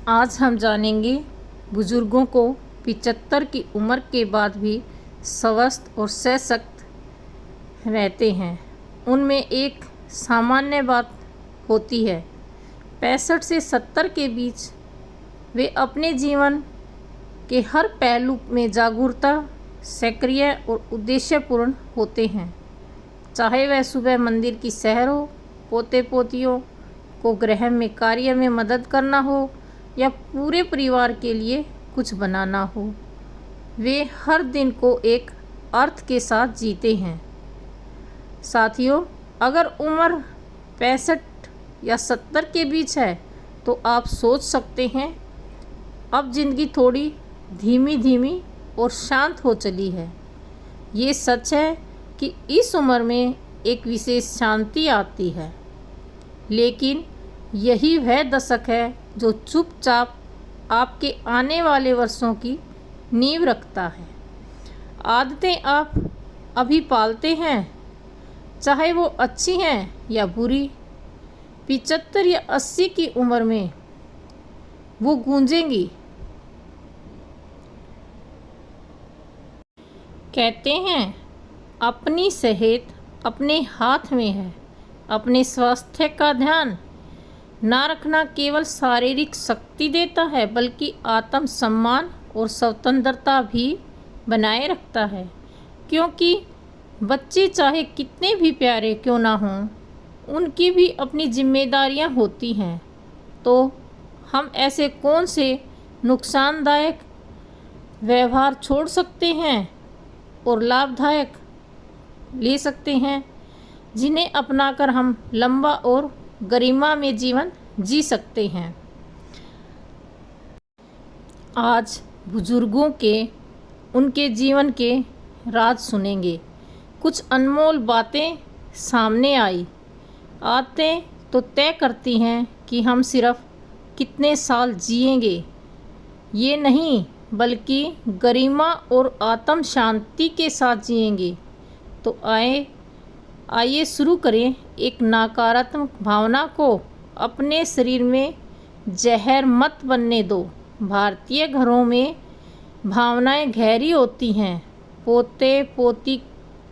आज हम जानेंगे बुजुर्गों को 75 की उम्र के बाद भी स्वस्थ और सशक्त रहते हैं। उनमें एक सामान्य बात होती है, 65 से 70 के बीच वे अपने जीवन के हर पहलू में जागरूकता, सक्रिय और उद्देश्यपूर्ण होते हैं। चाहे वह सुबह मंदिर की सैर हो, पोते पोतियों को गृह में कार्य में मदद करना हो या पूरे परिवार के लिए कुछ बनाना हो, वे हर दिन को एक अर्थ के साथ जीते हैं। साथियों, अगर उम्र 65 या 70 के बीच है तो आप सोच सकते हैं अब ज़िंदगी थोड़ी धीमी धीमी और शांत हो चली है। ये सच है कि इस उम्र में एक विशेष शांति आती है, लेकिन यही वह दशक है जो चुपचाप आपके आने वाले वर्षों की नींव रखता है। आदतें आप अभी पालते हैं, चाहे वो अच्छी हैं या बुरी, 75 या 80 की उम्र में वो गूंजेंगी। कहते हैं, अपनी सेहत अपने हाथ में है। अपने स्वास्थ्य का ध्यान ना रखना केवल शारीरिक शक्ति देता है, बल्कि आत्मसम्मान और स्वतंत्रता भी बनाए रखता है। क्योंकि बच्चे चाहे कितने भी प्यारे क्यों ना हों, उनकी भी अपनी जिम्मेदारियां होती हैं। तो हम ऐसे कौन से नुकसानदायक व्यवहार छोड़ सकते हैं और लाभदायक ले सकते हैं, जिन्हें अपनाकर हम लंबा और गरिमा में जीवन जी सकते हैं। आज बुजुर्गों के उनके जीवन के राज सुनेंगे। कुछ अनमोल बातें सामने आई। आदतें तो तय करती हैं कि हम सिर्फ कितने साल जिएंगे, ये नहीं बल्कि गरिमा और आत्म शांति के साथ जिएंगे। तो आइए शुरू करें। एक नकारात्मक भावना को अपने शरीर में जहर मत बनने दो। भारतीय घरों में भावनाएं गहरी होती हैं। पोते पोती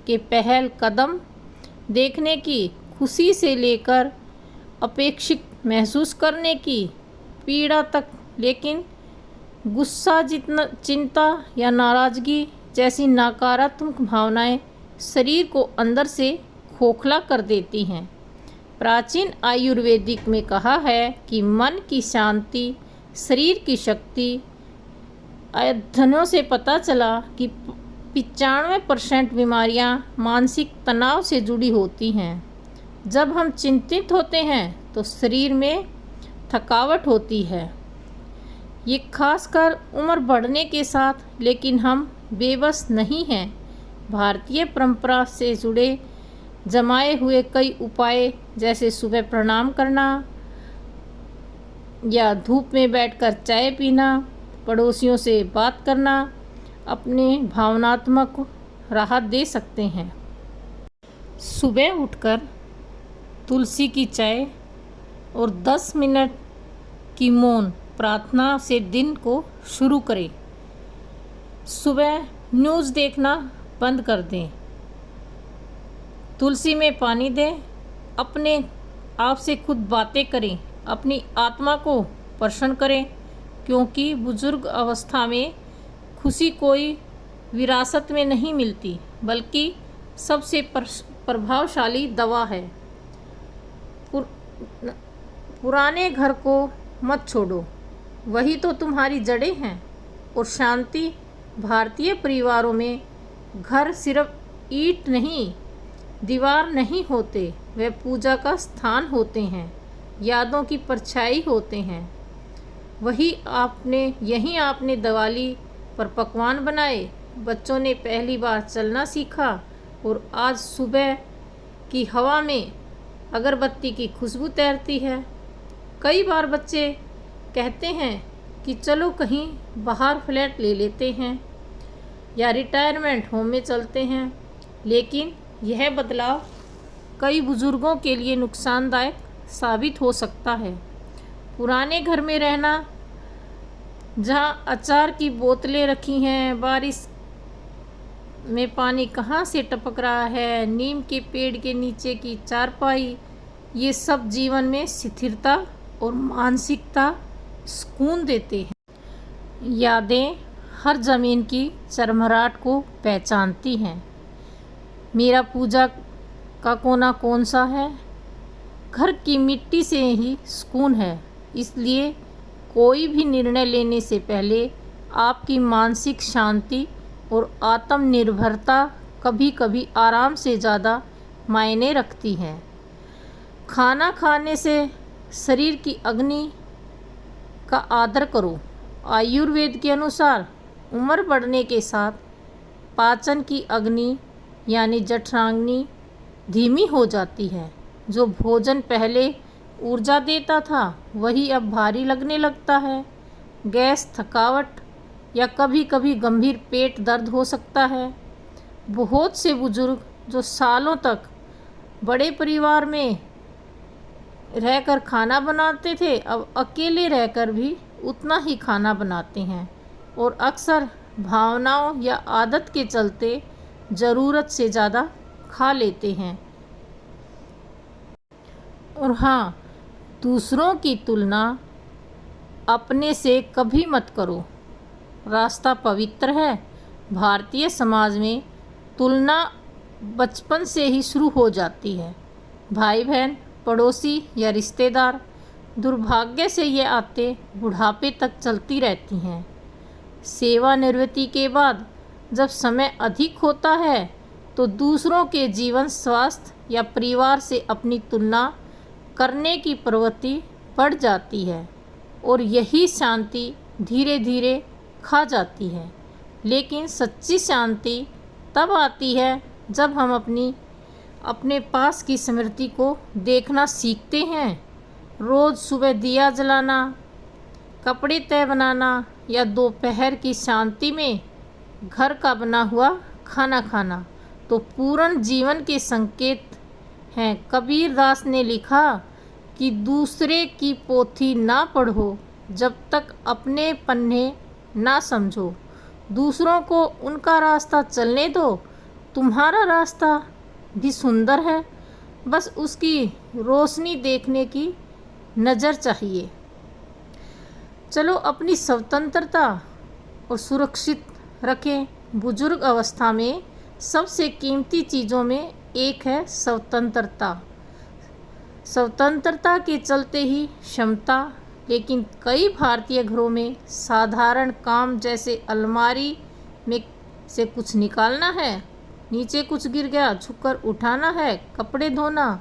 के पहल कदम देखने की खुशी से लेकर अपेक्षित महसूस करने की पीड़ा तक, लेकिन गुस्सा, जितना चिंता या नाराज़गी जैसी नकारात्मक भावनाएं शरीर को अंदर से खोखला कर देती हैं। प्राचीन आयुर्वेदिक में कहा है कि मन की शांति शरीर की शक्ति। अध्ययनों से पता चला कि 95% बीमारियां मानसिक तनाव से जुड़ी होती हैं। जब हम चिंतित होते हैं तो शरीर में थकावट होती है। ये खासकर उम्र बढ़ने के साथ, लेकिन हम बेबस नहीं हैं। भारतीय परंपरा से जुड़े जमाए हुए कई उपाय, जैसे सुबह प्रणाम करना या धूप में बैठकर चाय पीना, पड़ोसियों से बात करना, अपने भावनात्मक राहत दे सकते हैं। सुबह उठकर तुलसी की चाय और 10 मिनट की मौन प्रार्थना से दिन को शुरू करें। सुबह न्यूज़ देखना बंद कर दें। तुलसी में पानी दें। अपने आप से खुद बातें करें। अपनी आत्मा को प्रसन्न करें, क्योंकि बुजुर्ग अवस्था में खुशी कोई विरासत में नहीं मिलती, बल्कि सबसे प्रभावशाली दवा है। पुराने घर को मत छोड़ो, वही तो तुम्हारी जड़ें हैं। और शांति। भारतीय परिवारों में घर सिर्फ ईंट नहीं, दीवार नहीं होते, वे पूजा का स्थान होते हैं, यादों की परछाई होते हैं। यहीं आपने दिवाली पर पकवान बनाए, बच्चों ने पहली बार चलना सीखा, और आज सुबह की हवा में अगरबत्ती की खुशबू तैरती है। कई बार बच्चे कहते हैं कि चलो कहीं बाहर फ्लैट ले लेते हैं या रिटायरमेंट होम में चलते हैं, लेकिन यह बदलाव कई बुजुर्गों के लिए नुकसानदायक साबित हो सकता है। पुराने घर में रहना जहाँ अचार की बोतलें रखी हैं, बारिश में पानी कहाँ से टपक रहा है, नीम के पेड़ के नीचे की चारपाई, ये सब जीवन में स्थिरता और मानसिकता सुकून देते हैं। यादें हर ज़मीन की चरमराहट को पहचानती हैं। मेरा पूजा का कोना कौन सा है? घर की मिट्टी से ही सुकून है। इसलिए कोई भी निर्णय लेने से पहले आपकी मानसिक शांति और आत्मनिर्भरता कभी कभी आराम से ज़्यादा मायने रखती है। खाना खाने से शरीर की अग्नि का आदर करो। आयुर्वेद के अनुसार उम्र बढ़ने के साथ पाचन की अग्नि यानी जठराग्नि धीमी हो जाती है। जो भोजन पहले ऊर्जा देता था वही अब भारी लगने लगता है। गैस, थकावट या कभी कभी गंभीर पेट दर्द हो सकता है। बहुत से बुजुर्ग जो सालों तक बड़े परिवार में रहकर खाना बनाते थे अब अकेले रहकर भी उतना ही खाना बनाते हैं और अक्सर भावनाओं या आदत के चलते ज़रूरत से ज़्यादा खा लेते हैं। और हाँ, दूसरों की तुलना अपने से कभी मत करो। रास्ता पवित्र है। भारतीय समाज में तुलना बचपन से ही शुरू हो जाती है। भाई बहन, पड़ोसी या रिश्तेदार, दुर्भाग्य से ये आदतें बुढ़ापे तक चलती रहती हैं। सेवानिवृत्ति के बाद जब समय अधिक होता है तो दूसरों के जीवन, स्वास्थ्य या परिवार से अपनी तुलना करने की प्रवृत्ति बढ़ जाती है और यही शांति धीरे धीरे खा जाती है। लेकिन सच्ची शांति तब आती है जब हम अपने पास की स्मृति को देखना सीखते हैं। रोज़ सुबह दिया जलाना, कपड़े तय बनाना या दोपहर की शांति में घर का बना हुआ खाना खाना तो पूर्ण जीवन के संकेत हैं। कबीर दास ने लिखा कि दूसरे की पोथी ना पढ़ो जब तक अपने पन्ने ना समझो। दूसरों को उनका रास्ता चलने दो, तुम्हारा रास्ता भी सुंदर है, बस उसकी रोशनी देखने की नज़र चाहिए। चलो अपनी स्वतंत्रता और सुरक्षित रखें। बुजुर्ग अवस्था में सबसे कीमती चीज़ों में एक है स्वतंत्रता। स्वतंत्रता के चलते ही क्षमता। लेकिन कई भारतीय घरों में साधारण काम जैसे अलमारी में से कुछ निकालना है, नीचे कुछ गिर गया झुककर उठाना है, कपड़े धोना,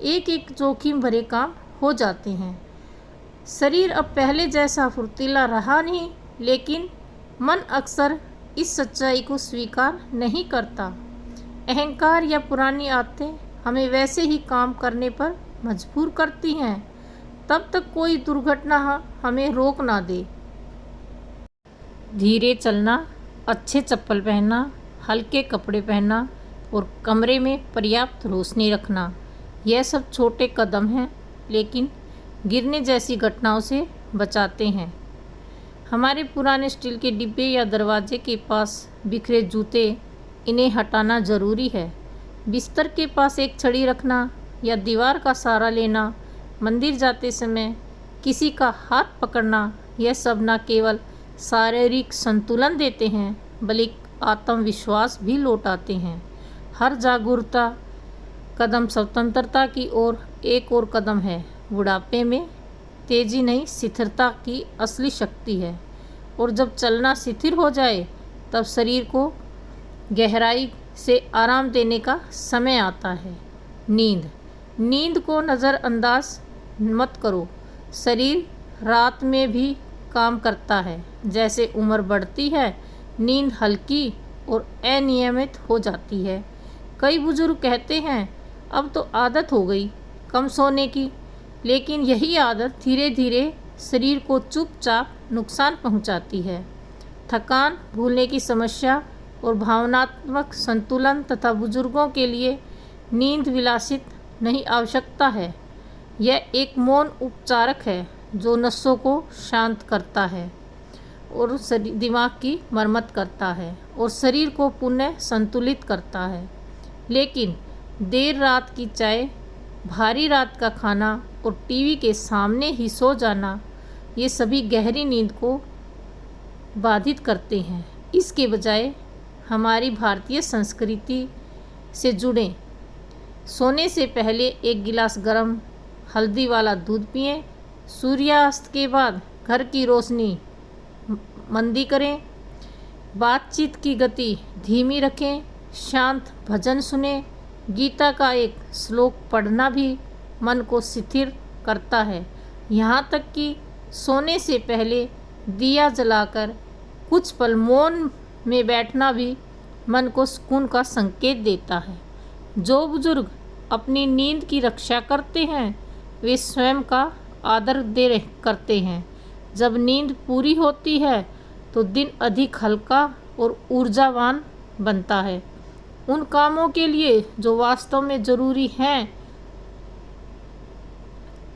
एक एक जोखिम भरे काम हो जाते हैं। शरीर अब पहले जैसा फुर्तीला रहा नहीं, लेकिन मन अक्सर इस सच्चाई को स्वीकार नहीं करता। अहंकार या पुरानी आदतें हमें वैसे ही काम करने पर मजबूर करती हैं तब तक कोई दुर्घटना हमें रोक ना दे। धीरे चलना, अच्छे चप्पल पहनना, हल्के कपड़े पहनना और कमरे में पर्याप्त रोशनी रखना, यह सब छोटे कदम हैं लेकिन गिरने जैसी घटनाओं से बचाते हैं। हमारे पुराने स्टील के डिब्बे या दरवाजे के पास बिखरे जूते, इन्हें हटाना ज़रूरी है। बिस्तर के पास एक छड़ी रखना या दीवार का सहारा लेना, मंदिर जाते समय किसी का हाथ पकड़ना, यह सब न केवल शारीरिक संतुलन देते हैं बल्कि आत्मविश्वास भी लौटाते हैं। हर जागरूकता कदम स्वतंत्रता की ओर एक और कदम है। बुढ़ापे में तेजी नहीं, स्थिरता की असली शक्ति है। और जब चलना शिथिल हो जाए तब शरीर को गहराई से आराम देने का समय आता है। नींद को नज़रअंदाज मत करो। शरीर रात में भी काम करता है। जैसे उम्र बढ़ती है नींद हल्की और अनियमित हो जाती है। कई बुजुर्ग कहते हैं अब तो आदत हो गई कम सोने की, लेकिन यही आदत धीरे धीरे शरीर को चुपचाप नुकसान पहुंचाती है। थकान, भूलने की समस्या और भावनात्मक संतुलन तथा बुजुर्गों के लिए नींद विलासित नहीं, आवश्यकता है। यह एक मौन उपचारक है जो नसों को शांत करता है। और दिमाग की मरम्मत करता है और शरीर को पुनः संतुलित करता है। लेकिन देर रात की चाय, भारी रात का खाना और टीवी के सामने ही सो जाना, ये सभी गहरी नींद को बाधित करते हैं। इसके बजाय हमारी भारतीय संस्कृति से जुड़ें। सोने से पहले एक गिलास गर्म हल्दी वाला दूध पिएं। सूर्यास्त के बाद घर की रोशनी मंदी करें। बातचीत की गति धीमी रखें। शांत भजन सुने। गीता का एक श्लोक पढ़ना भी मन को स्थिर करता है। यहाँ तक कि सोने से पहले दिया जलाकर कुछ पल मौन में बैठना भी मन को सुकून का संकेत देता है। जो बुजुर्ग अपनी नींद की रक्षा करते हैं वे स्वयं का आदर करते हैं। जब नींद पूरी होती है तो दिन अधिक हल्का और ऊर्जावान बनता है। उन कामों के लिए जो वास्तव में ज़रूरी हैं।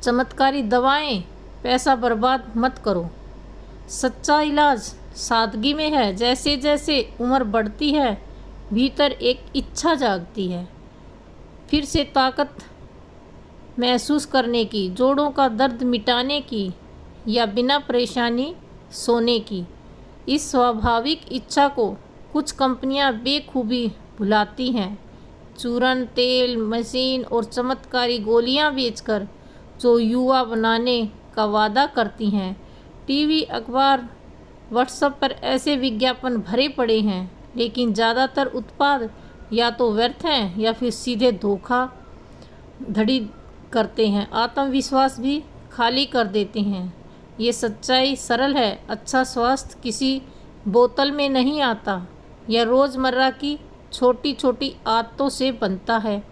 चमत्कारी दवाएं पैसा बर्बाद मत करो। सच्चा इलाज सादगी में है। जैसे जैसे उम्र बढ़ती है भीतर एक इच्छा जागती है फिर से ताकत महसूस करने की, जोड़ों का दर्द मिटाने की या बिना परेशानी सोने की। इस स्वाभाविक इच्छा को कुछ कंपनियां बेखूबी भुलाती हैं। चूरन, तेल, मशीन और चमत्कारी गोलियां बेचकर जो युवा बनाने का वादा करती हैं। टीवी, अखबार, व्हाट्सएप पर ऐसे विज्ञापन भरे पड़े हैं, लेकिन ज़्यादातर उत्पाद या तो व्यर्थ हैं या फिर सीधे धोखा धड़ी करते हैं। आत्मविश्वास भी खाली कर देते हैं। ये सच्चाई सरल है। अच्छा स्वास्थ्य किसी बोतल में नहीं आता। यह रोज़मर्रा की छोटी छोटी आदतों से बनता है।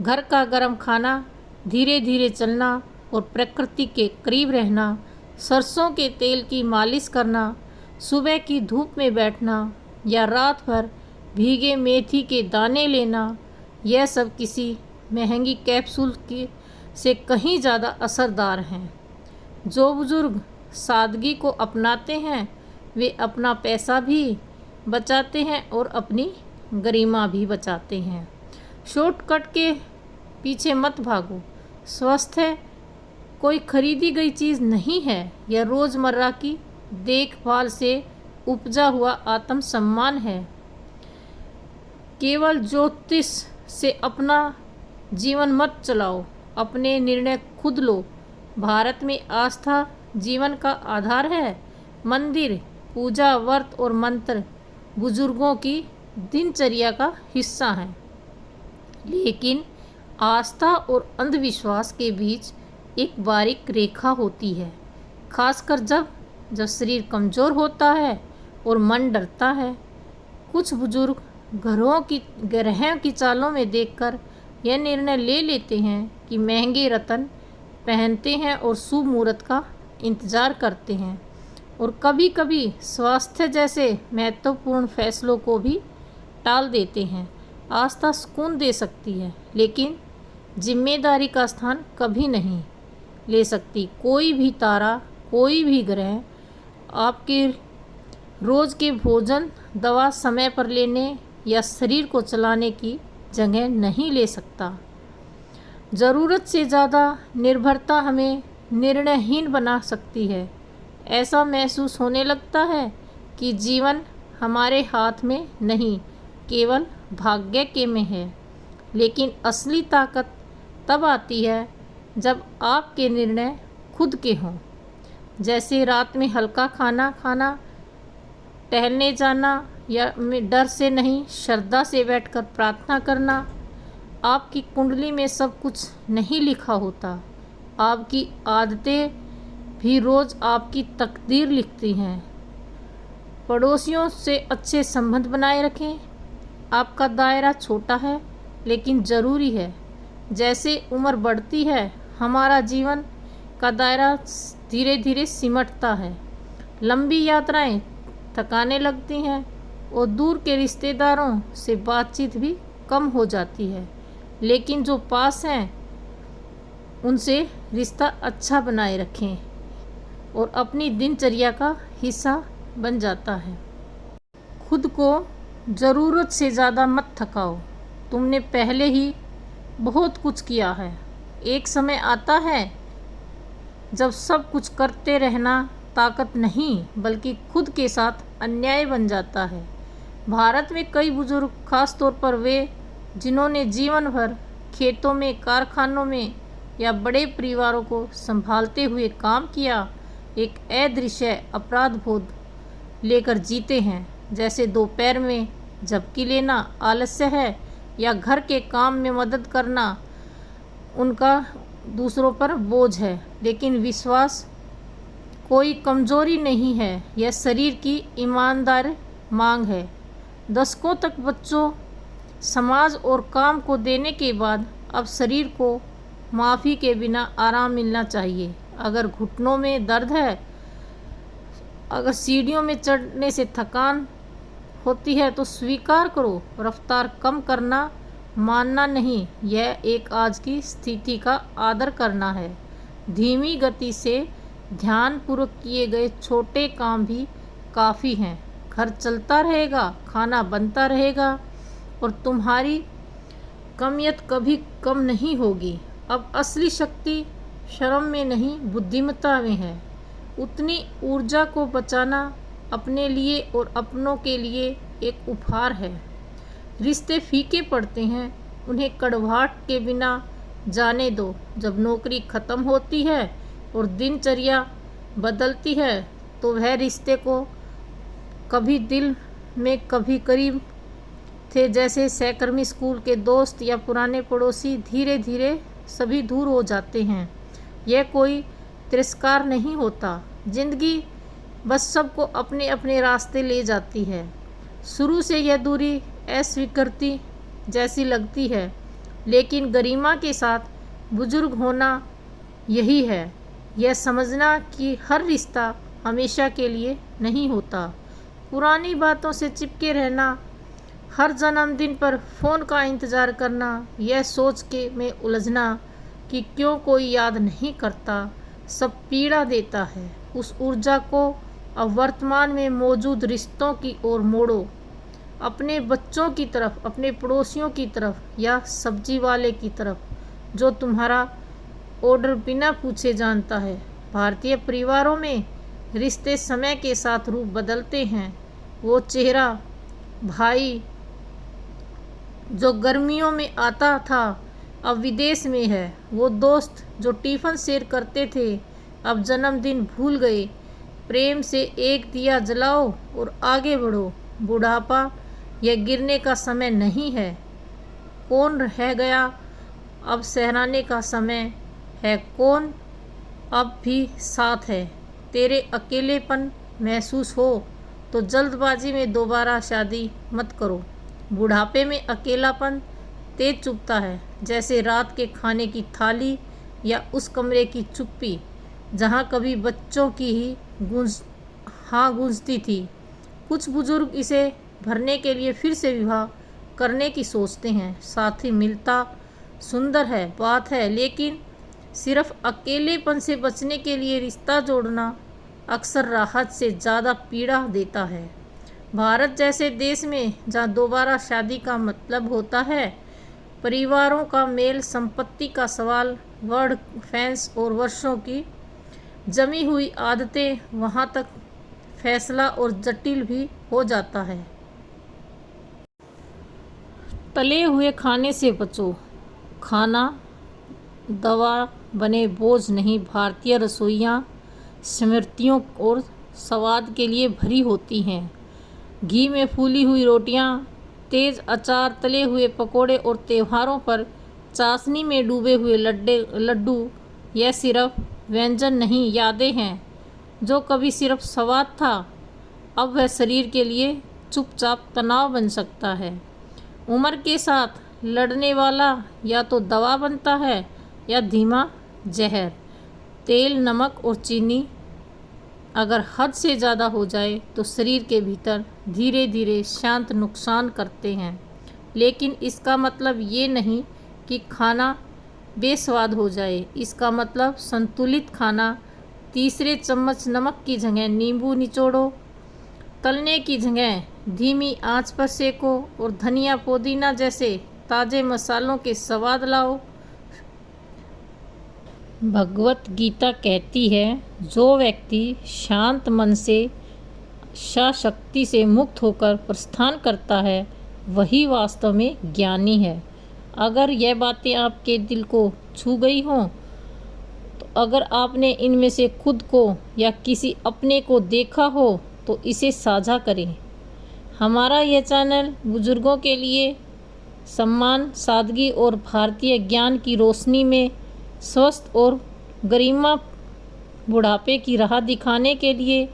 घर का गर्म खाना, धीरे धीरे चलना और प्रकृति के करीब रहना, सरसों के तेल की मालिश करना, सुबह की धूप में बैठना या रात भर भीगे मेथी के दाने लेना, यह सब किसी महंगी कैप्सूल से कहीं ज़्यादा असरदार हैं। जो बुजुर्ग सादगी को अपनाते हैं वे अपना पैसा भी बचाते हैं और अपनी गरिमा भी बचाते हैं। शॉर्टकट के पीछे मत भागो। स्वास्थ्य कोई खरीदी गई चीज़ नहीं है। यह रोज़मर्रा की देखभाल से उपजा हुआ आत्मसम्मान है। केवल ज्योतिष से अपना जीवन मत चलाओ। अपने निर्णय खुद लो। भारत में आस्था जीवन का आधार है। मंदिर, पूजा, व्रत और मंत्र बुजुर्गों की दिनचर्या का हिस्सा हैं। लेकिन आस्था और अंधविश्वास के बीच एक बारीक रेखा होती है, खासकर जब शरीर कमज़ोर होता है और मन डरता है। कुछ बुजुर्ग ग्रहों की चालों में देखकर यह निर्णय ले लेते हैं कि महंगे रत्न पहनते हैं और शुभ मुहूर्त का इंतज़ार करते हैं और कभी कभी स्वास्थ्य जैसे महत्वपूर्ण फैसलों को भी टाल देते हैं। आस्था सुकून दे सकती है, लेकिन जिम्मेदारी का स्थान कभी नहीं ले सकती। कोई भी तारा, कोई भी ग्रह आपके रोज़ के भोजन, दवा समय पर लेने या शरीर को चलाने की जगह नहीं ले सकता। ज़रूरत से ज़्यादा निर्भरता हमें निर्णयहीन बना सकती है। ऐसा महसूस होने लगता है कि जीवन हमारे हाथ में नहीं, केवल भाग्य के में है। लेकिन असली ताकत तब आती है जब आपके निर्णय खुद के हों। जैसे रात में हल्का खाना खाना, टहलने जाना या डर से नहीं, श्रद्धा से बैठकर प्रार्थना करना। आपकी कुंडली में सब कुछ नहीं लिखा होता। आपकी आदतें भी रोज़ आपकी तकदीर लिखती हैं। पड़ोसियों से अच्छे संबंध बनाए रखें। आपका दायरा छोटा है लेकिन ज़रूरी है। जैसे उम्र बढ़ती है हमारा जीवन का दायरा धीरे धीरे सिमटता है। लंबी यात्राएं थकाने लगती हैं और दूर के रिश्तेदारों से बातचीत भी कम हो जाती है। लेकिन जो पास हैं उनसे रिश्ता अच्छा बनाए रखें और अपनी दिनचर्या का हिस्सा बन जाता है। खुद को ज़रूरत से ज़्यादा मत थकाओ, तुमने पहले ही बहुत कुछ किया है। एक समय आता है जब सब कुछ करते रहना ताकत नहीं बल्कि खुद के साथ अन्याय बन जाता है। भारत में कई बुजुर्ग, खास तौर पर वे जिन्होंने जीवन भर खेतों में, कारखानों में या बड़े परिवारों को संभालते हुए काम किया, एक अदृश्य अपराध बोध लेकर जीते हैं, जैसे दोपहर में झपकी लेना आलस्य है या घर के काम में मदद करना उनका दूसरों पर बोझ है। लेकिन विश्वास कोई कमजोरी नहीं है, यह शरीर की ईमानदार मांग है। दशकों तक बच्चों, समाज और काम को देने के बाद अब शरीर को माफ़ी के बिना आराम मिलना चाहिए। अगर घुटनों में दर्द है, अगर सीढ़ियों में चढ़ने से थकान होती है तो स्वीकार करो, रफ्तार कम करना मानना नहीं, यह एक आज की स्थिति का आदर करना है। धीमी गति से ध्यानपूर्वक किए गए छोटे काम भी काफ़ी हैं। घर चलता रहेगा, खाना बनता रहेगा और तुम्हारी कमियत कभी कम नहीं होगी। अब असली शक्ति शर्म में नहीं, बुद्धिमत्ता में है। उतनी ऊर्जा को बचाना अपने लिए और अपनों के लिए एक उपहार है। रिश्ते फीके पड़ते हैं, उन्हें कड़वाहट के बिना जाने दो। जब नौकरी ख़त्म होती है और दिनचर्या बदलती है तो वह रिश्ते को कभी दिल में कभी करीब थे, जैसे सहकर्मी, स्कूल के दोस्त या पुराने पड़ोसी, धीरे धीरे सभी दूर हो जाते हैं। यह कोई तिरस्कार नहीं होता, जिंदगी बस सबको अपने अपने रास्ते ले जाती है। शुरू से यह दूरी अस्वीकृति जैसी लगती है, लेकिन गरिमा के साथ बुजुर्ग होना यही है, यह समझना कि हर रिश्ता हमेशा के लिए नहीं होता। पुरानी बातों से चिपके रहना, हर जन्मदिन पर फ़ोन का इंतज़ार करना, यह सोच के में उलझना कि क्यों कोई याद नहीं करता, सब पीड़ा देता है। उस ऊर्जा को अब वर्तमान में मौजूद रिश्तों की ओर मोड़ो, अपने बच्चों की तरफ, अपने पड़ोसियों की तरफ या सब्जी वाले की तरफ जो तुम्हारा ऑर्डर बिना पूछे जानता है। भारतीय परिवारों में रिश्ते समय के साथ रूप बदलते हैं। वो चेहरा भाई जो गर्मियों में आता था अब विदेश में है। वो दोस्त जो टिफ़िन शेयर करते थे अब जन्मदिन भूल गए। प्रेम से एक दिया जलाओ और आगे बढ़ो। बुढ़ापा यह गिरने का समय नहीं है। कौन रह गया अब सहराने का समय है, कौन अब भी साथ है। तेरे अकेलेपन महसूस हो तो जल्दबाजी में दोबारा शादी मत करो। बुढ़ापे में अकेलापन तेज चुभता है, जैसे रात के खाने की थाली या उस कमरे की चुप्पी जहाँ कभी बच्चों की ही गूंजती थी। कुछ बुजुर्ग इसे भरने के लिए फिर से विवाह करने की सोचते हैं। साथी मिलता सुंदर है, बात है, लेकिन सिर्फ अकेलेपन से बचने के लिए रिश्ता जोड़ना अक्सर राहत से ज़्यादा पीड़ा देता है। भारत जैसे देश में जहाँ दोबारा शादी का मतलब होता है परिवारों का मेल, संपत्ति का सवाल, वर्ड फैंस और वर्षों की जमी हुई आदतें, वहाँ तक फैसला और जटिल भी हो जाता है। तले हुए खाने से बचो। खाना दवा बने बोझ नहीं। भारतीय रसोइयाँ स्मृतियों और स्वाद के लिए भरी होती हैं। घी में फूली हुई रोटियाँ, तेज अचार, तले हुए पकोड़े और त्योहारों पर चाशनी में डूबे हुए लड्डू, यह सिर्फ व्यंजन नहीं, यादें हैं। जो कभी सिर्फ स्वाद था अब वह शरीर के लिए चुपचाप तनाव बन सकता है। उम्र के साथ लड़ने वाला या तो दवा बनता है या धीमा जहर। तेल, नमक और चीनी अगर हद से ज़्यादा हो जाए तो शरीर के भीतर धीरे धीरे शांत नुकसान करते हैं। लेकिन इसका मतलब ये नहीं कि खाना बेस्वाद हो जाए। इसका मतलब संतुलित खाना। तीसरे चम्मच नमक की जगह नींबू निचोड़ो, तलने की जगह धीमी आंच पर सेको और धनिया पुदीना जैसे ताज़े मसालों के स्वाद लाओ। भगवत गीता कहती है, जो व्यक्ति शांत मन से शक्ति से मुक्त होकर प्रस्थान करता है वही वास्तव में ज्ञानी है। अगर यह बातें आपके दिल को छू गई हों तो अगर आपने इनमें से खुद को या किसी अपने को देखा हो तो इसे साझा करें। हमारा यह चैनल बुजुर्गों के लिए सम्मान, सादगी और भारतीय ज्ञान की रोशनी में स्वस्थ और गरिमा बुढ़ापे की राह दिखाने के लिए